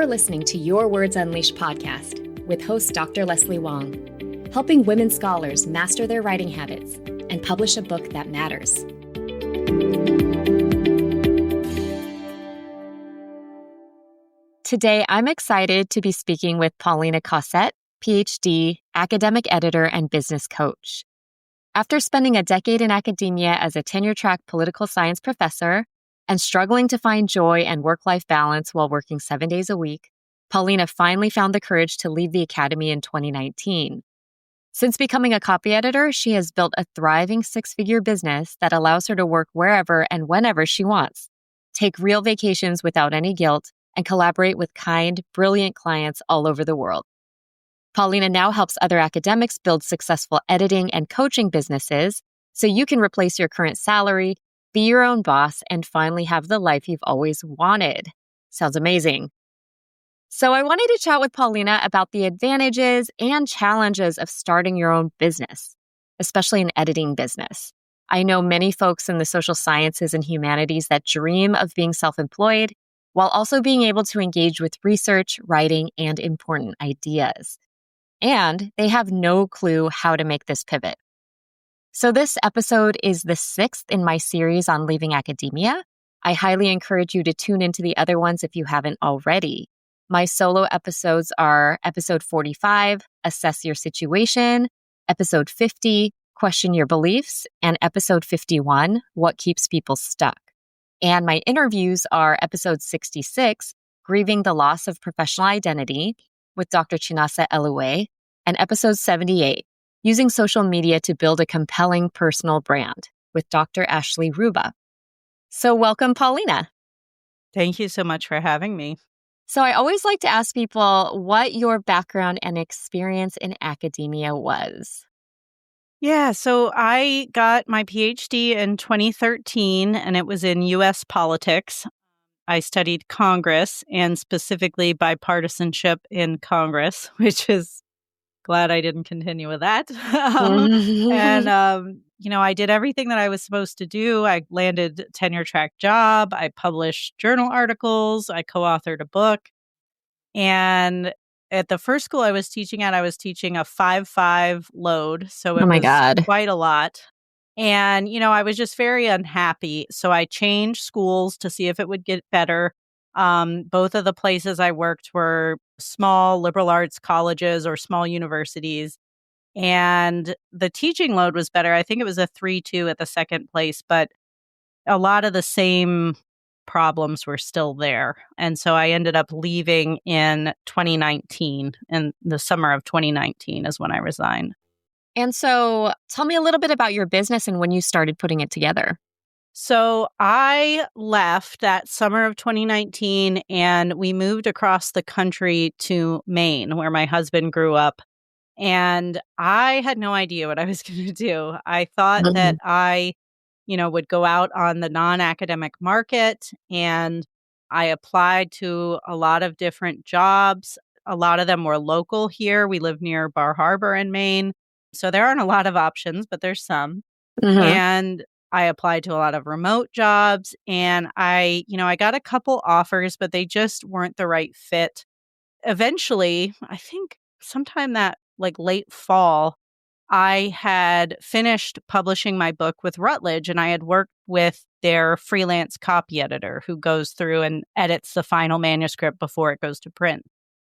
You're listening to Your Words Unleashed podcast with host Dr. Leslie Wong, helping women scholars master their writing habits and publish a book that matters. Today, I'm excited to be speaking with Paulina Cossette, PhD, academic editor, and business coach. After spending a decade in academia as a tenure-track political science professor and struggling to find joy and work-life balance while working 7 days a week, Paulina finally found the courage to leave the academy in 2019. Since becoming a copy editor, she has built a thriving six-figure business that allows her to work wherever and whenever she wants, take real vacations without any guilt, and collaborate with kind, brilliant clients all over the world. Paulina now helps other academics build successful editing and coaching businesses so you can replace your current salary, be your own boss, and finally have the life you've always wanted. Sounds amazing. So I wanted to chat with Paulina about the advantages and challenges of starting your own business, especially an editing business. I know many folks in the social sciences and humanities that dream of being self-employed while also being able to engage with research, writing, and important ideas. And they have no clue how to make this pivot. So this episode is the sixth in my series on leaving academia. I highly encourage you to tune into the other ones if you haven't already. My solo episodes are episode 45, Assess Your Situation, episode 50, Question Your Beliefs, and episode 51, What Keeps People Stuck. And my interviews are episode 66, Grieving the Loss of Professional Identity, with Dr. Chinasa Eluwe, and episode 78, Using Social Media to Build a Compelling Personal Brand, with Dr. Ashley Ruba. So welcome, Paulina. Thank you so much for having me. So I always like to ask people what your background and experience in academia was. Yeah, so I got my PhD in 2013, and it was in U.S. politics. I studied Congress and specifically bipartisanship in Congress, which is glad I didn't continue with that. I did everything that I was supposed to do. I landed a tenure track job. I published journal articles. I co-authored a book. And at the first school I was teaching at, I was teaching a 5-5 load. So it was quite a lot. And, I was just very unhappy. So I changed schools to see if it would get better. Both of the places I worked were small liberal arts colleges or small universities. And the teaching load was better. I think it was a 3-2 at the second place, but a lot of the same problems were still there. And so I ended up leaving in 2019, in the summer of 2019 is when I resigned. And so tell me a little bit about your business and when you started putting it together. So I left that summer of 2019 and we moved across the country to Maine, where my husband grew up. And I had no idea what I was going to do. I thought that I, would go out on the non-academic market, and I applied to a lot of different jobs. A lot of them were local here. We live near Bar Harbor in Maine. So there aren't a lot of options, but there's some. And I applied to a lot of remote jobs, and I got a couple offers, but they just weren't the right fit. Eventually, I think sometime that late fall, I had finished publishing my book with Routledge, and I had worked with their freelance copy editor who goes through and edits the final manuscript before it goes to print.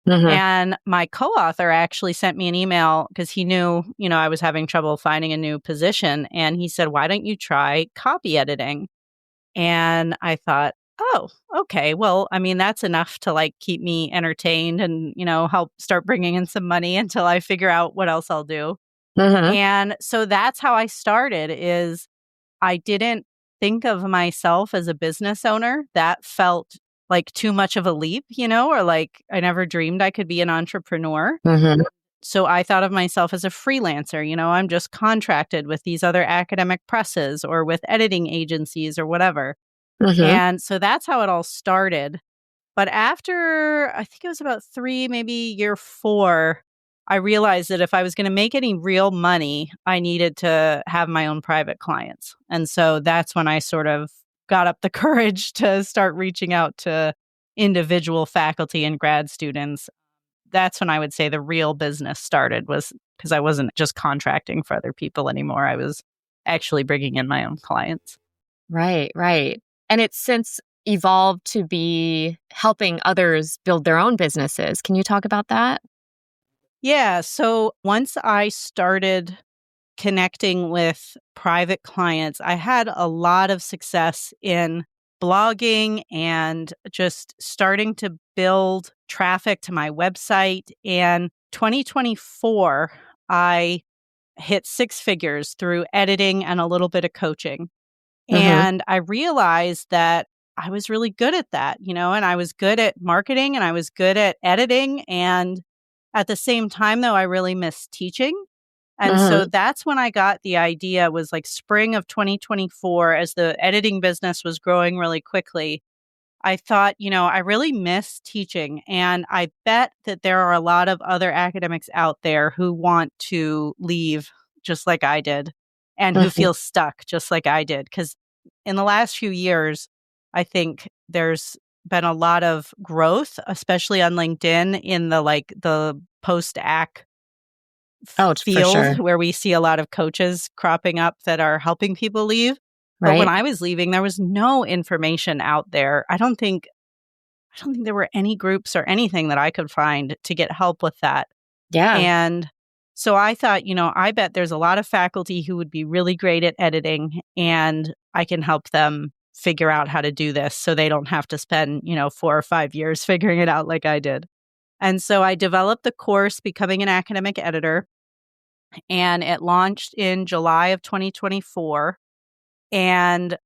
And my co-author actually sent me an email because he knew, I was having trouble finding a new position. And he said, why don't you try copy editing? And I thought, oh, okay. Well, that's enough to keep me entertained and, help start bringing in some money until I figure out what else I'll do. And so that's how I started. Is I didn't think of myself as a business owner. That felt like too much of a leap, or I never dreamed I could be an entrepreneur. So I thought of myself as a freelancer. I'm just contracted with these other academic presses or with editing agencies or whatever. And so that's how it all started. But after, I think it was about 3, maybe year 4, I realized that if I was going to make any real money, I needed to have my own private clients. And so that's when I sort of got up the courage to start reaching out to individual faculty and grad students, that's when I would say the real business started, was because I wasn't just contracting for other people anymore. I was actually bringing in my own clients. Right, right. And it's since evolved to be helping others build their own businesses. Can you talk about that? Yeah. So once I started connecting with private clients, I had a lot of success in blogging and just starting to build traffic to my website. And 2024, I hit six figures through editing and a little bit of coaching. Hmm. And I realized that I was really good at that, and I was good at marketing and I was good at editing. And at the same time, though, I really missed teaching. And so Hmm. that's when I got the idea, was like spring of 2024, as the editing business was growing really quickly. I thought, I really miss teaching. And I bet that there are a lot of other academics out there who want to leave just like I did and who Hmm. feel stuck just like I did. Because in the last few years, I think there's been a lot of growth, especially on LinkedIn, in the post-ac Oh, for field, sure. where we see a lot of coaches cropping up that are helping people leave. But when Right. I was leaving, there was no information out there. I don't think there were any groups or anything that I could find to get help with that. Yeah. And so I thought, I bet there's a lot of faculty who would be really great at editing, and I can help them figure out how to do this so they don't have to spend, 4 or 5 years figuring it out like I did. And so I developed the course, Becoming an Academic Editor, and it launched in July of 2024. And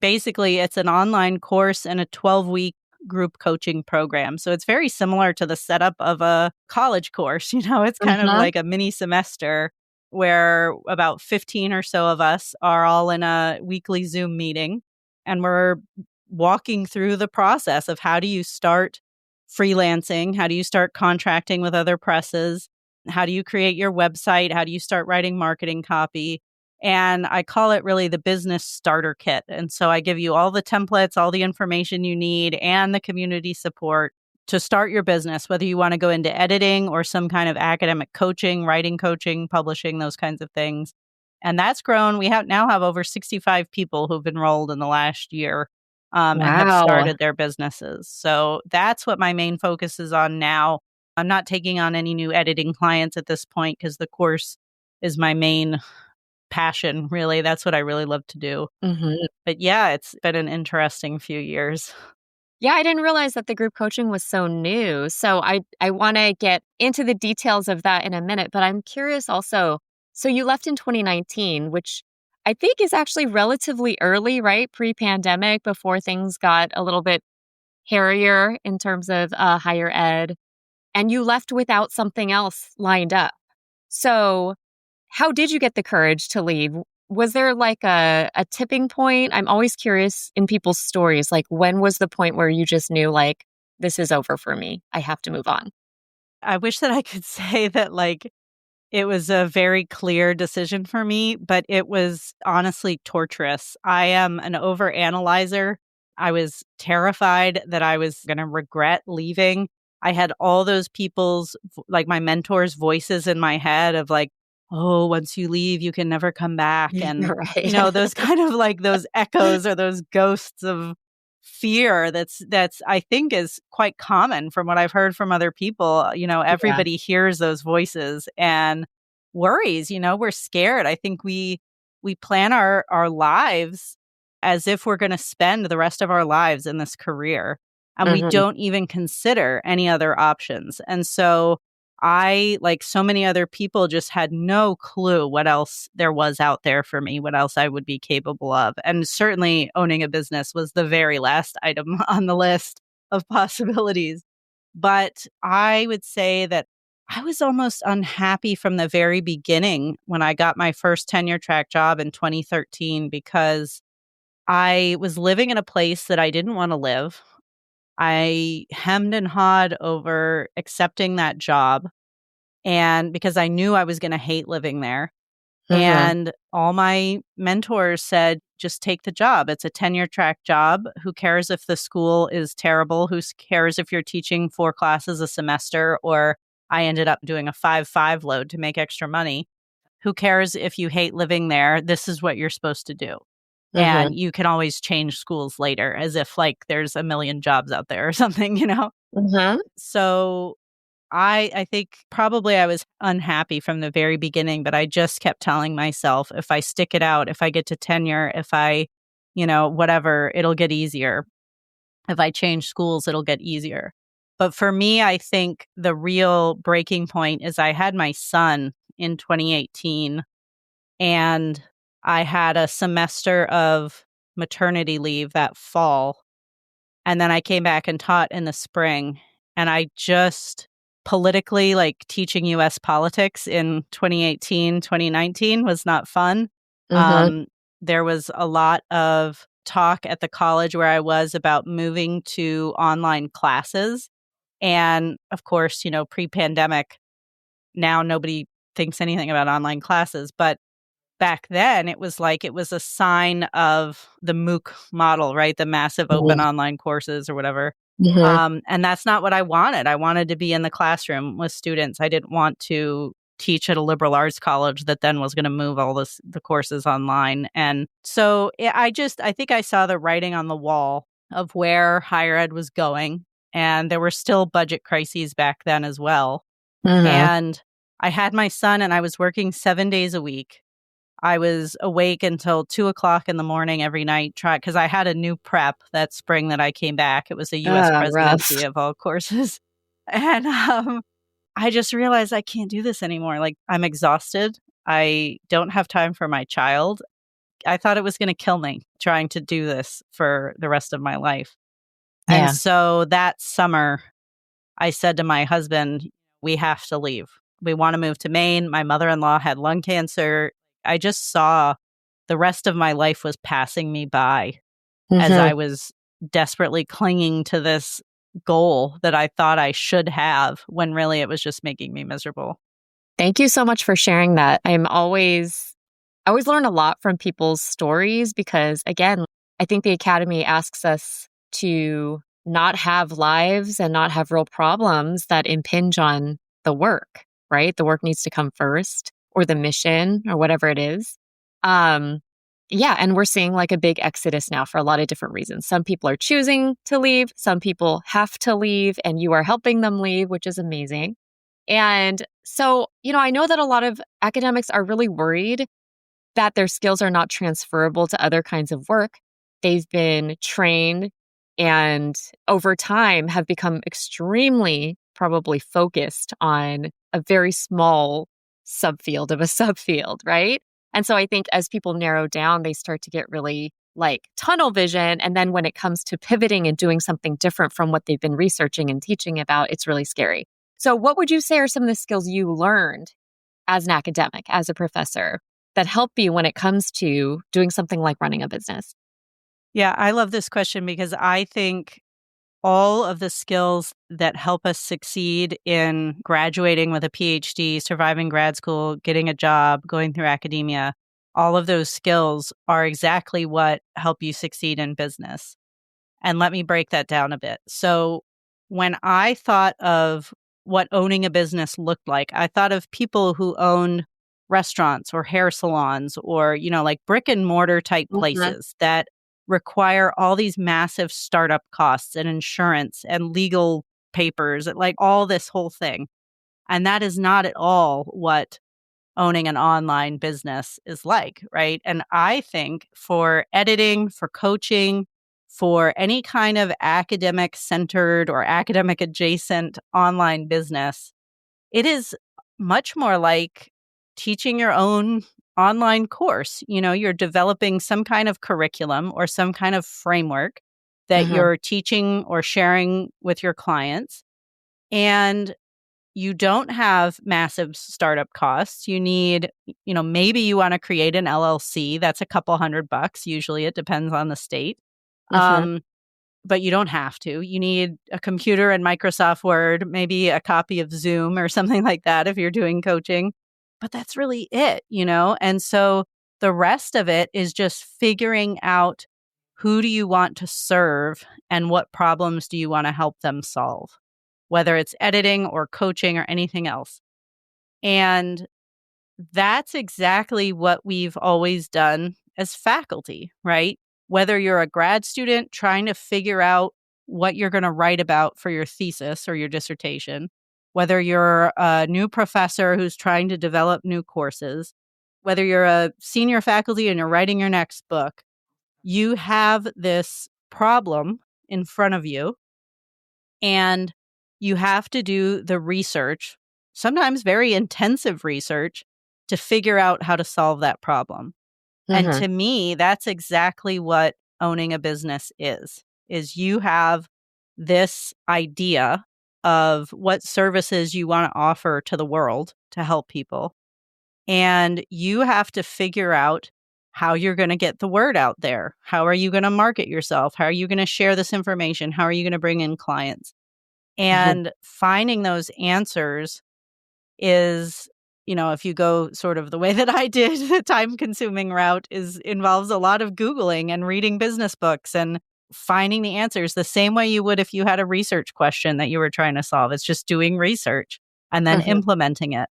basically, it's an online course and a 12-week group coaching program. So it's very similar to the setup of a college course. It's kind of Hmm. like a mini semester where about 15 or so of us are all in a weekly Zoom meeting, and we're walking through the process of how do you start freelancing? How do you start contracting with other presses? How do you create your website? How do you start writing marketing copy? And I call it really the business starter kit. And so I give you all the templates, all the information you need, and the community support to start your business, whether you want to go into editing or some kind of academic coaching, writing coaching, publishing, those kinds of things. And that's grown. We now have over 65 people who've enrolled in the last year, and have Wow. started their businesses. So that's what my main focus is on now. I'm not taking on any new editing clients at this point because the course is my main passion, really. That's what I really love to do. Hmm. But yeah, it's been an interesting few years. Yeah, I didn't realize that the group coaching was so new. So I want to get into the details of that in a minute, but I'm curious also. So you left in 2019, which I think is actually relatively early, right? Pre-pandemic, before things got a little bit hairier in terms of higher ed, and you left without something else lined up. So how did you get the courage to leave? Was there like a tipping point? I'm always curious in people's stories, like when was the point where you just knew, like, this is over for me? I have to move on. I wish that I could say that, it was a very clear decision for me, but it was honestly torturous. I am an overanalyzer. I was terrified that I was going to regret leaving. I had all those like my mentors' voices in my head of like, oh, once you leave, you can never come back. And, You're right. those kind of like those echoes or those ghosts of fear that's I think is quite common from what I've heard from other people. Yeah. Everybody hears those voices and worries. We're scared. I think we plan our lives as if we're going to spend the rest of our lives in this career, and we Hmm. don't even consider any other options. And so I, like so many other people, just had no clue what else there was out there for me, what else I would be capable of. And certainly owning a business was the very last item on the list of possibilities. But I would say that I was almost unhappy from the very beginning when I got my first tenure track job in 2013, because I was living in a place that I didn't want to live. I hemmed and hawed over accepting that job, and because I knew I was going to hate living there. Mm-hmm. And all my mentors said, just take the job. It's a tenure track job. Who cares if the school is terrible? Who cares if you're teaching 4 classes a semester? Or I ended up doing a 5-5 load to make extra money. Who cares if you hate living there? This is what you're supposed to do. Mm-hmm. And you can always change schools later, as if like there's a million jobs out there or something. Mm-hmm. So I think probably I was unhappy from the very beginning, but I just kept telling myself, if I stick it out, if I get to tenure, if I, whatever, it'll get easier. If I change schools, it'll get easier. But for me, I think the real breaking point is I had my son in 2018, and I had a semester of maternity leave that fall. And then I came back and taught in the spring. And I just politically, like teaching US politics in 2018, 2019 was not fun. Mm-hmm. There was a lot of talk at the college where I was about moving to online classes. And of course, pre pandemic, now nobody thinks anything about online classes. But back then, it was like it was a sign of the MOOC model, right? The massive open online courses or whatever. Mm-hmm. And that's not what I wanted. I wanted to be in the classroom with students. I didn't want to teach at a liberal arts college that then was going to move all the courses online. And so I think I saw the writing on the wall of where higher ed was going. And there were still budget crises back then as well. Mm-hmm. And I had my son and I was working 7 days a week. I was awake until 2 o'clock in the morning every night, because I had a new prep that spring that I came back. It was a U.S. Rough. presidency of all courses. And I just realized I can't do this anymore. Like, I'm exhausted. I don't have time for my child. I thought it was going to kill me trying to do this for the rest of my life. And Yeah. so that summer, I said to my husband, we have to leave. We want to move to Maine. My mother-in-law had lung cancer. I just saw the rest of my life was passing me by as Mm-hmm. I was desperately clinging to this goal that I thought I should have, when really it was just making me miserable. Thank you so much for sharing that. I always learn a lot from people's stories because, again, I think the Academy asks us to not have lives and not have real problems that impinge on the work, right? The work needs to come first, or the mission, or whatever it is. Um, yeah, and we're seeing like a big exodus now for a lot of different reasons. Some people are choosing to leave, some people have to leave, and you are helping them leave, which is amazing. And so, I know that a lot of academics are really worried that their skills are not transferable to other kinds of work. They've been trained and over time have become extremely probably focused on a very small subfield of a subfield, right? And so I think as people narrow down, they start to get really like tunnel vision. And then when it comes to pivoting and doing something different from what they've been researching and teaching about, it's really scary. So what would you say are some of the skills you learned as an academic, as a professor, that help you when it comes to doing something like running a business? Yeah, I love this question because I think all of the skills that help us succeed in graduating with a PhD, surviving grad school, getting a job, going through academia, all of those skills are exactly what help you succeed in business. And let me break that down a bit. So, when I thought of what owning a business looked like, I thought of people who owned restaurants or hair salons or, like brick and mortar type Mhm. places that require all these massive startup costs and insurance and legal papers, like all this whole thing. And that is not at all what owning an online business is like, right? And I think for editing, for coaching, for any kind of academic centered or academic adjacent online business, it is much more like teaching your own online course. You're developing some kind of curriculum or some kind of framework that Mhm. you're teaching or sharing with your clients. And you don't have massive startup costs. You need, maybe you want to create an LLC. That's a couple $100. Usually it depends on the state. Mhm. Um, but you don't have to. You need a computer and Microsoft Word, maybe a copy of Zoom or something like that if you're doing coaching. but that's really it, And so the rest of it is just figuring out who do you want to serve and what problems do you want to help them solve, whether it's editing or coaching or anything else. And that's exactly what we've always done as faculty, right? Whether you're a grad student trying to figure out what you're going to write about for your thesis or your dissertation, whether you're a new professor who's trying to develop new courses, whether you're a senior faculty and you're writing your next book, you have this problem in front of you and you have to do the research, sometimes very intensive research, to figure out how to solve that problem. And Mm-hmm. to me, that's exactly what owning a business is you have this idea of what services you want to offer to the world to help people. And you have to figure out how you're going to get the word out there. How are you going to market yourself? How are you going to share this information? How are you going to bring in clients? And finding those answers is, if you go sort of the way that I did, the time-consuming route involves a lot of Googling and reading business books and finding the answers the same way you would if you had a research question that you were trying to solve. It's just doing research and then implementing it.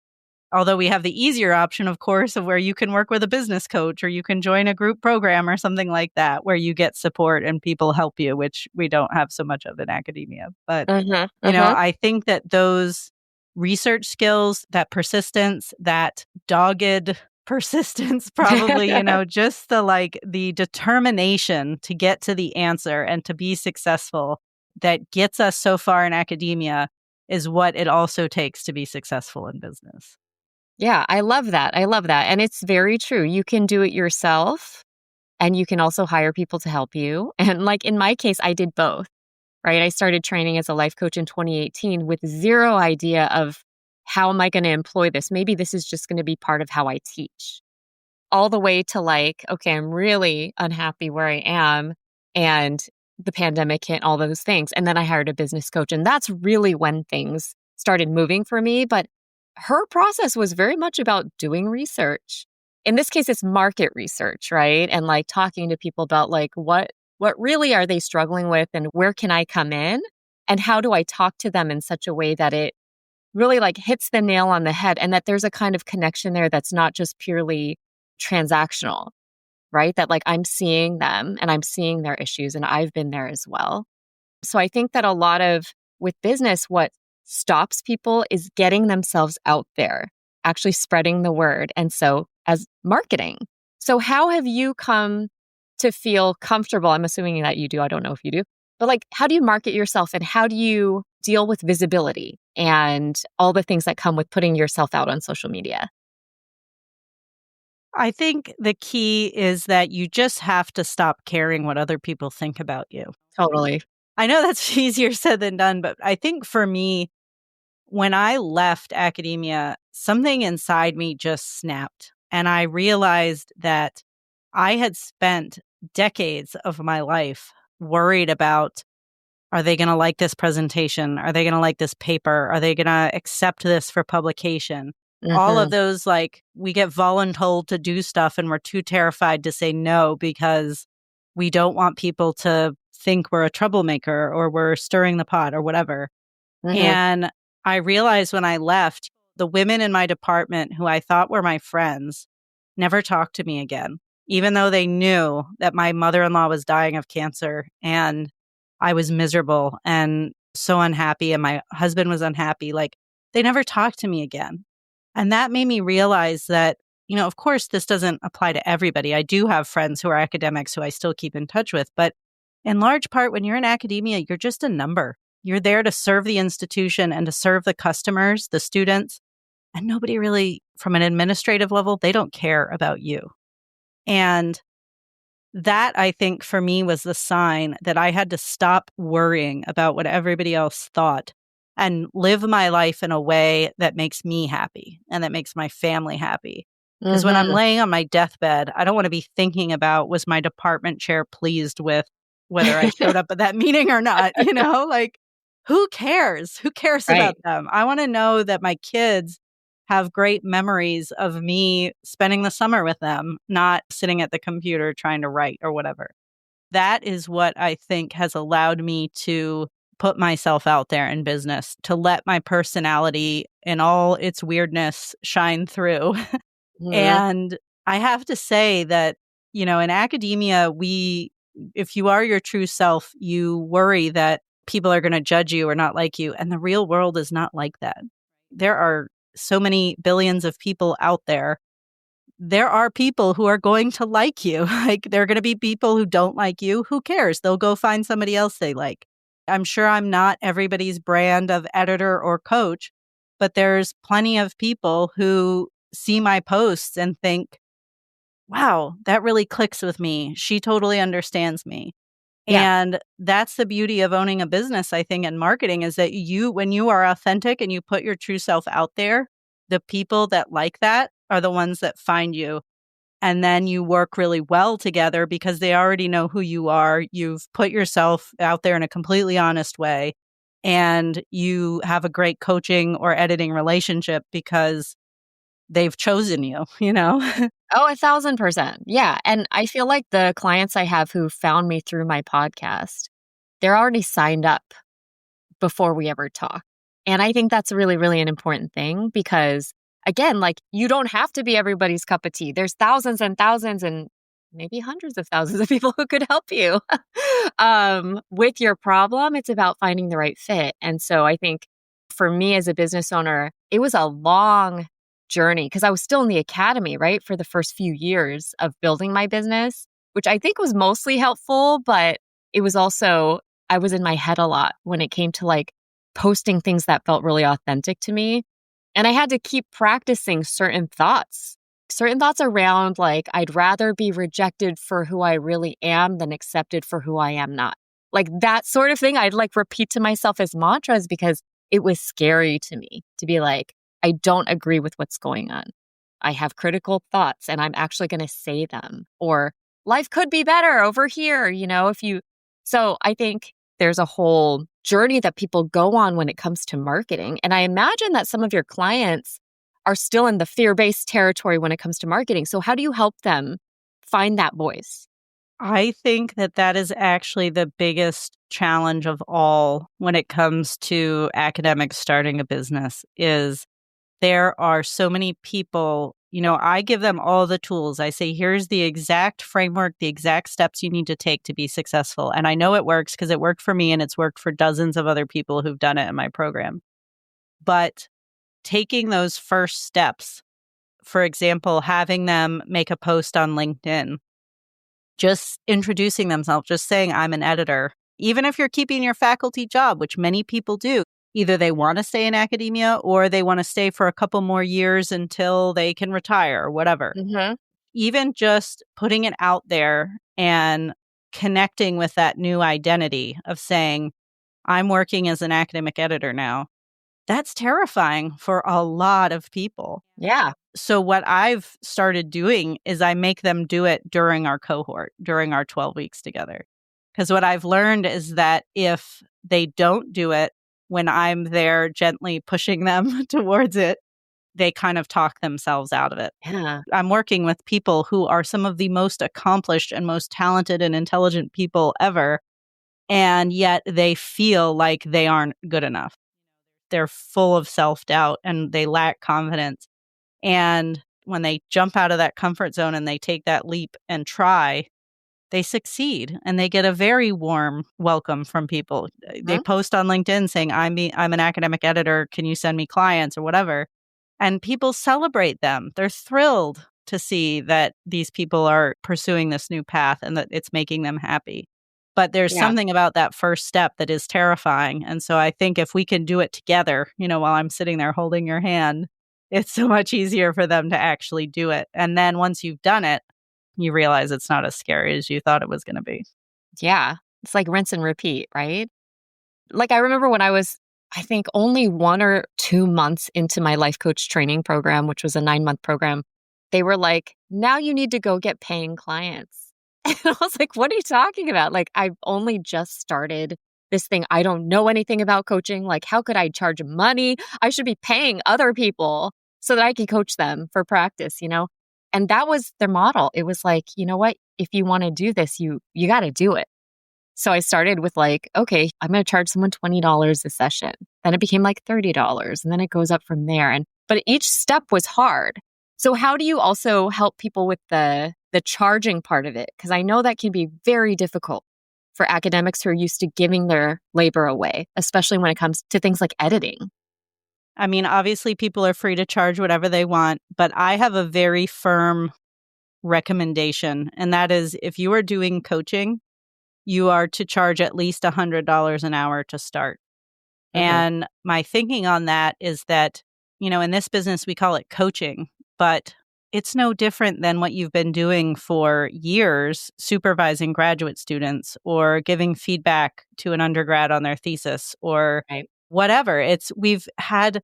Although we have the easier option, of course, of where you can work with a business coach or you can join a group program or something like that where you get support and people help you, which we don't have so much of in academia. But, I think that those research skills, that persistence, that dogged persistence, probably, just the determination to get to the answer and to be successful that gets us so far in academia is what it also takes to be successful in business. Yeah, I love that. I love that. And it's very true. You can do it yourself and you can also hire people to help you. And like in my case, I did both, right? I started training as a life coach in 2018 with zero idea of how am I going to employ this? Maybe this is just going to be part of how I teach. All the way to okay, I'm really unhappy where I am. And the pandemic hit, all those things. And then I hired a business coach. And that's really when things started moving for me. But her process was very much about doing research. In this case, it's market research, right? And talking to people about what really are they struggling with and where can I come in? And how do I talk to them in such a way that it really hits the nail on the head and that there's a kind of connection there that's not just purely transactional, right? That I'm seeing them and I'm seeing their issues and I've been there as well. So I think that a lot of with business, what stops people is getting themselves out there, actually spreading the word. And so as marketing. So how have you come to feel comfortable? I'm assuming that you do. I don't know if you do. But how do you market yourself and how do you deal with visibility and all the things that come with putting yourself out on social media? I think the key is that you just have to stop caring what other people think about you. Totally. I know that's easier said than done, but I think for me, when I left academia, something inside me just snapped. And I realized that I had spent decades of my life worried about, are they going to like this presentation? Are they going to like this paper? Are they going to accept this for publication? All of those, we get voluntold to do stuff and we're too terrified to say no because we don't want people to think we're a troublemaker or we're stirring the pot or whatever. And I realized when I left, the women in my department who I thought were my friends never talked to me again, even though they knew that my mother-in-law was dying of cancer and I was miserable and so unhappy and my husband was unhappy. They never talked to me again. And that made me realize that, of course, this doesn't apply to everybody. I do have friends who are academics who I still keep in touch with. But in large part, when you're in academia, you're just a number. You're there to serve the institution and to serve the customers, the students. And nobody really, from an administrative level, they don't care about you. And that, I think, for me was the sign that I had to stop worrying about what everybody else thought and live my life in a way that makes me happy and that makes my family happy. Because when I'm laying on my deathbed, I don't want to be thinking about, was my department chair pleased with whether I showed up at that meeting or not? Who cares? Who cares about them? I want to know that my kids have great memories of me spending the summer with them, not sitting at the computer trying to write or whatever. That is what I think has allowed me to put myself out there in business, to let my personality and all its weirdness shine through. Mhm. And I have to say that, in academia, if you are your true self, you worry that people are going to judge you or not like you. And the real world is not like that. There are so many billions of people out there. There are people who are going to like you. Like, there are going to be people who don't like you. Who cares? They'll go find somebody else they like. I'm sure I'm not everybody's brand of editor or coach, but there's plenty of people who see my posts and think, wow, that really clicks with me. She totally understands me. Yeah. And that's the beauty of owning a business, I think, and marketing is that when you are authentic and you put your true self out there, the people that like that are the ones that find you. And then you work really well together because they already know who you are. You've put yourself out there in a completely honest way. And you have a great coaching or editing relationship because they've chosen you, you know? Oh, 1,000%. Yeah. And I feel like the clients I have who found me through my podcast, they're already signed up before we ever talk. And I think that's really, really an important thing because, again, like you don't have to be everybody's cup of tea. There's thousands and thousands and maybe hundreds of thousands of people who could help you with your problem. It's about finding the right fit. And so I think for me as a business owner, it was a long journey because I was still in the academy, right, for the first few years of building my business, which I think was mostly helpful, but it was also I was in my head a lot when it came to like posting things that felt really authentic to me. And I had to keep practicing certain thoughts around like, I'd rather be rejected for who I really am than accepted for who I am not. Like that sort of thing I'd like repeat to myself as mantras because it was scary to me to be like, I don't agree with what's going on. I have critical thoughts and I'm actually going to say them. Or life could be better over here, if you. So I think there's a whole journey that people go on when it comes to marketing. And I imagine that some of your clients are still in the fear-based territory when it comes to marketing. So how do you help them find that voice? I think that is actually the biggest challenge of all when it comes to academics starting a business is there are so many people, I give them all the tools. I say, here's the exact framework, the exact steps you need to take to be successful. And I know it works because it worked for me and it's worked for dozens of other people who've done it in my program. But taking those first steps, for example, having them make a post on LinkedIn, just introducing themselves, just saying, I'm an editor. Even if you're keeping your faculty job, which many people do, either they want to stay in academia or they want to stay for a couple more years until they can retire or whatever. Mm-hmm. Even just putting it out there and connecting with that new identity of saying, I'm working as an academic editor now. That's terrifying for a lot of people. Yeah. So what I've started doing is I make them do it during our cohort, during our 12 weeks together. Because what I've learned is that if they don't do it when I'm there gently pushing them towards it, they kind of talk themselves out of it. Yeah. I'm working with people who are some of the most accomplished and most talented and intelligent people ever, and yet they feel like they aren't good enough. They're full of self-doubt and they lack confidence. And when they jump out of that comfort zone and they take that leap and try, they succeed and they get a very warm welcome from people. They Mhm. post on LinkedIn saying, I'm an academic editor. Can you send me clients or whatever? And people celebrate them. They're thrilled to see that these people are pursuing this new path and that it's making them happy. But there's Yeah. something about that first step that is terrifying. And so I think if we can do it together, while I'm sitting there holding your hand, it's so much easier for them to actually do it. And then once you've done it, you realize it's not as scary as you thought it was going to be. Yeah. It's like rinse and repeat, right? Like I remember when I was, I think, only 1 or 2 months into my life coach training program, which was a 9-month program, they were like, now you need to go get paying clients. And I was like, what are you talking about? Like, I've only just started this thing. I don't know anything about coaching. Like, how could I charge money? I should be paying other people. so that I could coach them for practice, you know? And that was their model. It was like, you know what? If you want to do this, you got to do it. So I started with like, okay, I'm going to charge someone $20 a session. Then it became like $30 and then it goes up from there. But each step was hard. So how do you also help people with the charging part of it? Because I know that can be very difficult for academics who are used to giving their labor away, especially when it comes to things like editing. I mean, obviously people are free to charge whatever they want, but I have a very firm recommendation. And that is if you are doing coaching, you are to charge at least $100 an hour to start. Hmm. And my thinking on that is that, in this business, we call it coaching, but it's no different than what you've been doing for years, supervising graduate students or giving feedback to an undergrad on their thesis or Right. whatever. We've had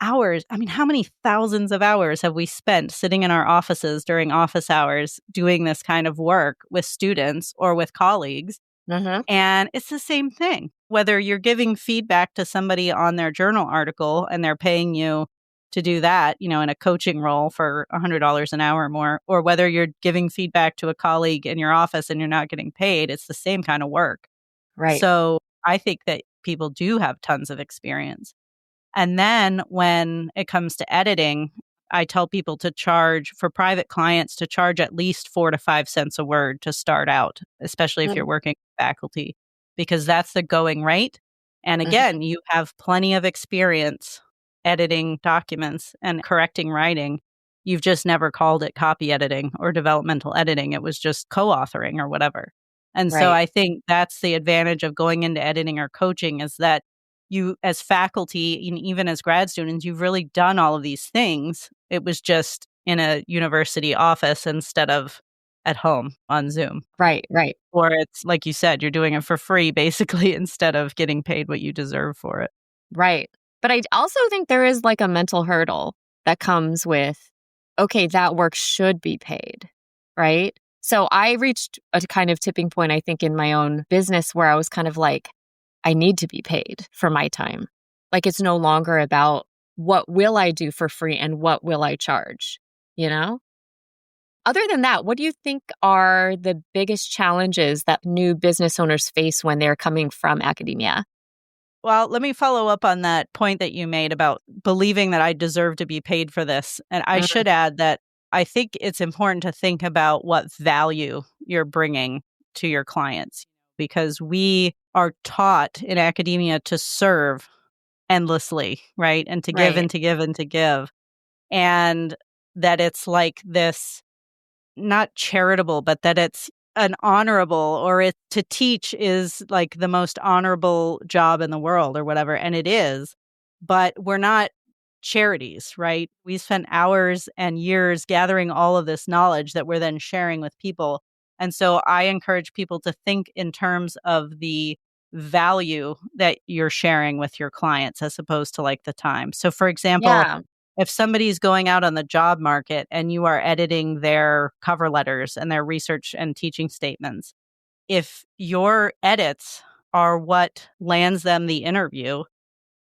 hours. I mean, how many thousands of hours have we spent sitting in our offices during office hours doing this kind of work with students or with colleagues? Hmm. And it's the same thing. Whether you're giving feedback to somebody on their journal article and they're paying you to do that, in a coaching role for $100 an hour or more, or whether you're giving feedback to a colleague in your office and you're not getting paid, it's the same kind of work. Right. So I think that people do have tons of experience. And then when it comes to editing, I tell people to charge for private clients to charge at least 4 to 5 cents a word to start out, especially if you're working with faculty, because that's the going rate. And Mm-hmm. again, you have plenty of experience editing documents and correcting writing. You've just never called it copy editing or developmental editing. It was just co-authoring or whatever. And so Right. I think that's the advantage of going into editing or coaching is that you as faculty and even as grad students, you've really done all of these things. It was just in a university office instead of at home on Zoom. Right. Right. Or it's like you said, you're doing it for free basically instead of getting paid what you deserve for it. Right. But I also think there is like a mental hurdle that comes with, okay, that work should be paid. Right. So I reached a kind of tipping point, I think, in my own business where I was kind of like, I need to be paid for my time. Like it's no longer about what will I do for free and what will I charge, you know? Other than that, what do you think are the biggest challenges that new business owners face when they're coming from academia? Well, let me follow up on that point that you made about believing that I deserve to be paid for this. And I Mm, should add that I think it's important to think about what value you're bringing to your clients because we are taught in academia to serve endlessly, right? And to give right. and to give and to give. And that it's like this not charitable, but that it's an honorable or it to teach is like the most honorable job in the world or whatever. And it is, but we're not charities, right? We spent hours and years gathering all of this knowledge that we're then sharing with people. And so I encourage people to think in terms of the value that you're sharing with your clients as opposed to like the time. So, for example, Yeah. if somebody's going out on the job market and you are editing their cover letters and their research and teaching statements, if your edits are what lands them the interview,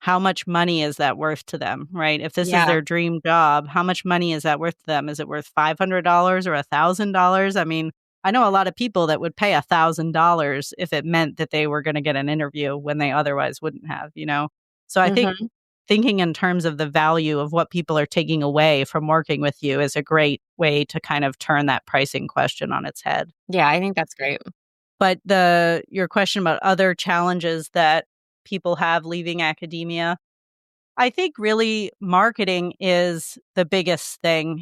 how much money is that worth to them, right? If this is Yeah. their dream job, how much money is that worth to them? Is it worth $500 or $1,000? I mean, I know a lot of people that would pay $1,000 if it meant that they were going to get an interview when they otherwise wouldn't have. So I think Hmm. thinking in terms of the value of what people are taking away from working with you is a great way to kind of turn that pricing question on its head. Yeah, I think that's great. But your question about other challenges that people have leaving academia, I think really marketing is the biggest thing.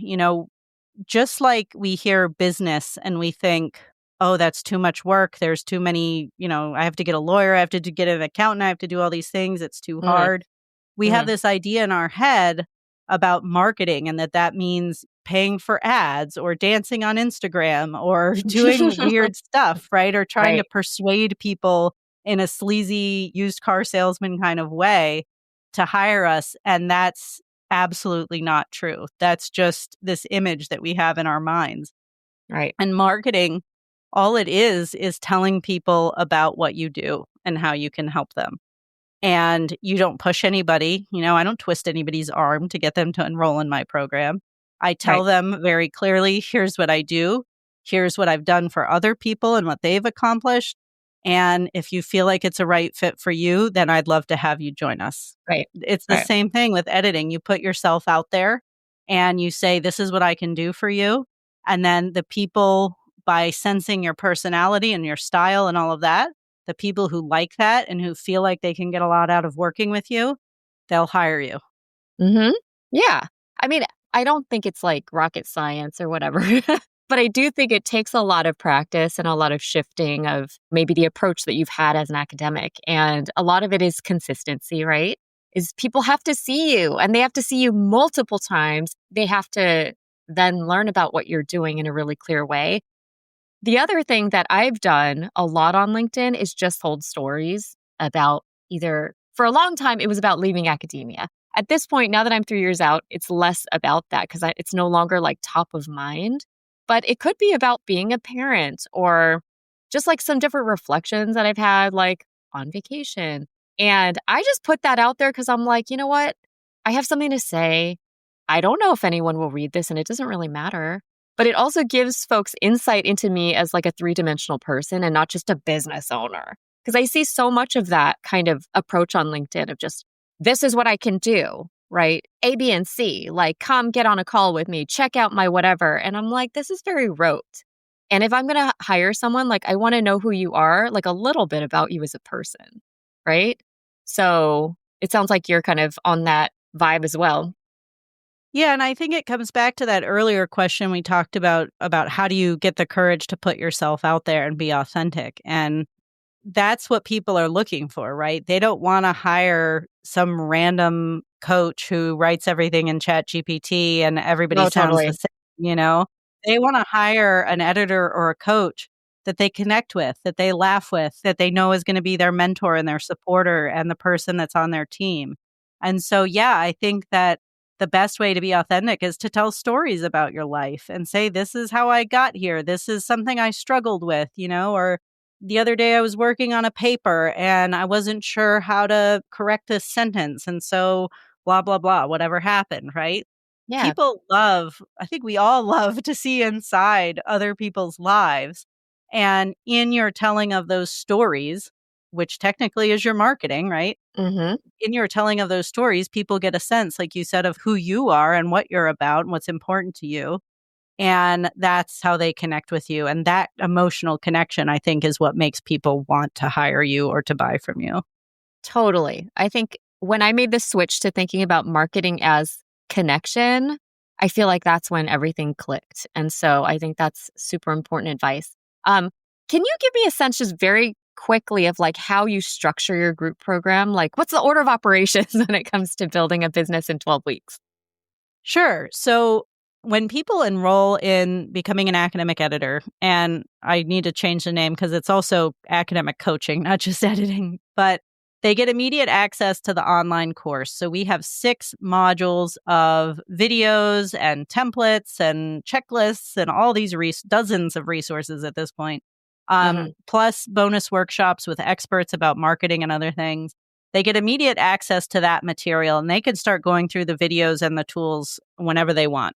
Just like we hear business and we think, oh, that's too much work. There's too many, I have to get a lawyer, I have to get an accountant, I have to do all these things. It's too Mm-hmm. hard. We have Hmm. this idea in our head about marketing and that means paying for ads or dancing on Instagram or doing weird stuff, right? Or trying to Right. persuade people in a sleazy used car salesman kind of way to hire us. And that's absolutely not true. That's just this image that we have in our minds. Right. And marketing, all it is telling people about what you do and how you can help them. and you don't push anybody. I don't twist anybody's arm to get them to enroll in my program. I tell Right. them very clearly, here's what I do. Here's what I've done for other people and what they've accomplished. And if you feel like it's a right fit for you, then I'd love to have you join us. Right. It's the Right. same thing with editing. You put yourself out there and you say, this is what I can do for you. And then the people, by sensing your personality and your style and all of that, the people who like that and who feel like they can get a lot out of working with you, they'll hire you. Mhm. Yeah. I mean, I don't think it's like rocket science or whatever, but I do think it takes a lot of practice and a lot of shifting of maybe the approach that you've had as an academic. And a lot of it is consistency, right? Is people have to see you and they have to see you multiple times. They have to then learn about what you're doing in a really clear way. The other thing that I've done a lot on LinkedIn is just told stories about either, for a long time, it was about leaving academia. At this point, now that I'm 3 years out, it's less about that because it's no longer like top of mind. But it could be about being a parent or just like some different reflections that I've had, like on vacation. And I just put that out there because I'm like, you know what? I have something to say. I don't know if anyone will read this and it doesn't really matter. But it also gives folks insight into me as like a three-dimensional person and not just a business owner. Because I see so much of that kind of approach on LinkedIn of just, this is what I can do, right? A, B, and C, like come get on a call with me, check out my whatever. And I'm like, this is very rote. And if I'm going to hire someone, like I want to know who you are, like a little bit about you as a person, right? So it sounds like you're kind of on that vibe as well. Yeah, and I think it comes back to that earlier question we talked about how do you get the courage to put yourself out there and be authentic. And that's what people are looking for, right? They don't want to hire some random coach who writes everything in Chat GPT and everybody No, sounds the totally. same. They want to hire an editor or a coach that they connect with, that they laugh with, that they know is going to be their mentor and their supporter and the person that's on their team. And so, yeah, I think that the best way to be authentic is to tell stories about your life and say, this is how I got here. This is something I struggled with, or the other day I was working on a paper and I wasn't sure how to correct a sentence. And so blah, blah, blah, whatever happened, right? Yeah. People love, I think we all love to see inside other people's lives. And in your telling of those stories, which technically is your marketing, right? Hmm. In your telling of those stories, people get a sense, like you said, of who you are and what you're about and what's important to you. And that's how they connect with you. And that emotional connection, I think, is what makes people want to hire you or to buy from you. Totally. I think when I made the switch to thinking about marketing as connection, I feel like that's when everything clicked. And so I think that's super important advice. Um, can you give me a sense just very quickly of like how you structure your group program? Like what's the order of operations when it comes to building a business in 12 weeks? Sure. So when people enroll in becoming an academic editor, and I need to change the name because it's also academic coaching, not just editing, but they get immediate access to the online course. So we have 6 modules of videos and templates and checklists and all these dozens of resources at this point, Hmm. plus bonus workshops with experts about marketing and other things. They get immediate access to that material and they can start going through the videos and the tools whenever they want.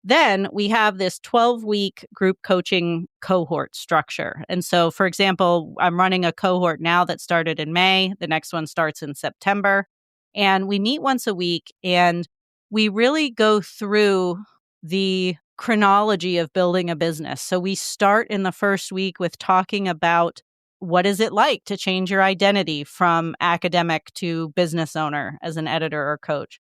Then we have this 12-week group coaching cohort structure. And so, for example, I'm running a cohort now that started in May. The next one starts in September. And we meet once a week and we really go through the chronology of building a business. So we start in the first week with talking about what is it like to change your identity from academic to business owner as an editor or coach.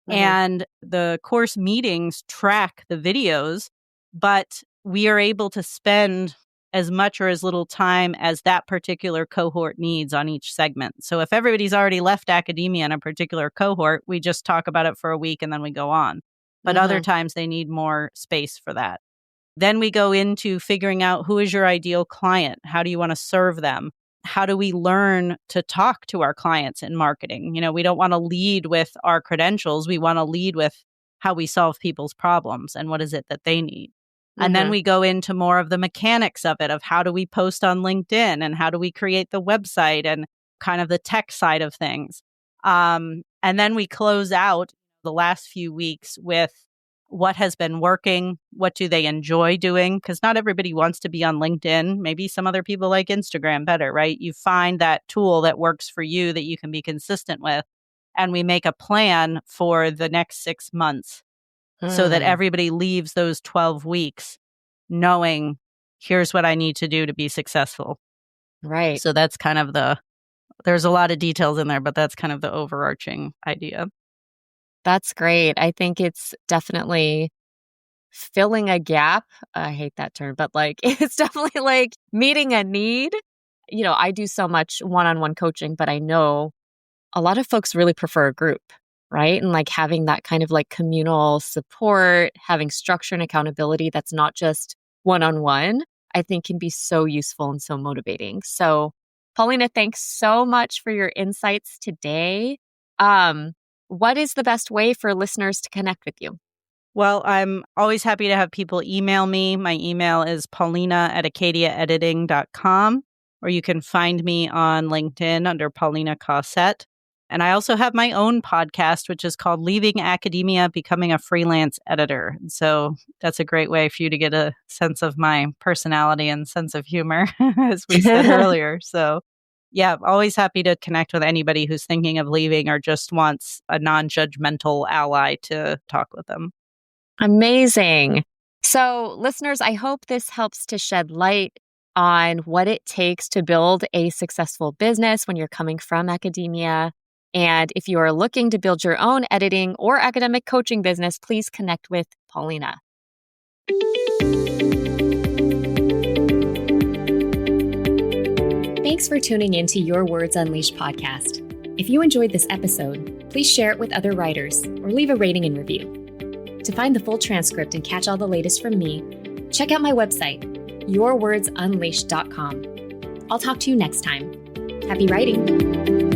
Hmm. And the course meetings track the videos, but we are able to spend as much or as little time as that particular cohort needs on each segment. So if everybody's already left academia in a particular cohort, we just talk about it for a week and then we go on. But other Hmm. times they need more space for that. Then we go into figuring out who is your ideal client? How do you want to serve them? How do we learn to talk to our clients in marketing? We don't want to lead with our credentials. We want to lead with how we solve people's problems and what is it that they need. And then Hmm. we go into more of the mechanics of it, of how do we post on LinkedIn and how do we create the website and kind of the tech side of things. And then we close out the last few weeks with what has been working, what do they enjoy doing? Because not everybody wants to be on LinkedIn. Maybe some other people like Instagram better, right? You find that tool that works for you that you can be consistent with. And we make a plan for the next 6 months so that everybody leaves those 12 weeks knowing, here's what I need to do to be successful. Right. So that's kind of there's a lot of details in there, but that's kind of the overarching idea. That's great. I think it's definitely filling a gap. I hate that term, but like it's definitely like meeting a need. I do so much one-on-one coaching, but I know a lot of folks really prefer a group, right? And like having that kind of like communal support, having structure and accountability that's not just one-on-one, I think can be so useful and so motivating. So, Paulina, thanks so much for your insights today. What is the best way for listeners to connect with you? Well, I'm always happy to have people email me. My email is paulina@acadiaediting.com, or you can find me on LinkedIn under Paulina Cossette. And I also have my own podcast, which is called Leaving Academia, Becoming a Freelance Editor. And so that's a great way for you to get a sense of my personality and sense of humor, as we said earlier. So yeah, always happy to connect with anybody who's thinking of leaving or just wants a non-judgmental ally to talk with them. Amazing. So, listeners, I hope this helps to shed light on what it takes to build a successful business when you're coming from academia. And if you are looking to build your own editing or academic coaching business, please connect with Paulina. Thanks for tuning in to Your Words Unleashed podcast. If you enjoyed this episode, please share it with other writers or leave a rating and review. To find the full transcript and catch all the latest from me, check out my website, yourwordsunleashed.com. I'll talk to you next time. Happy writing.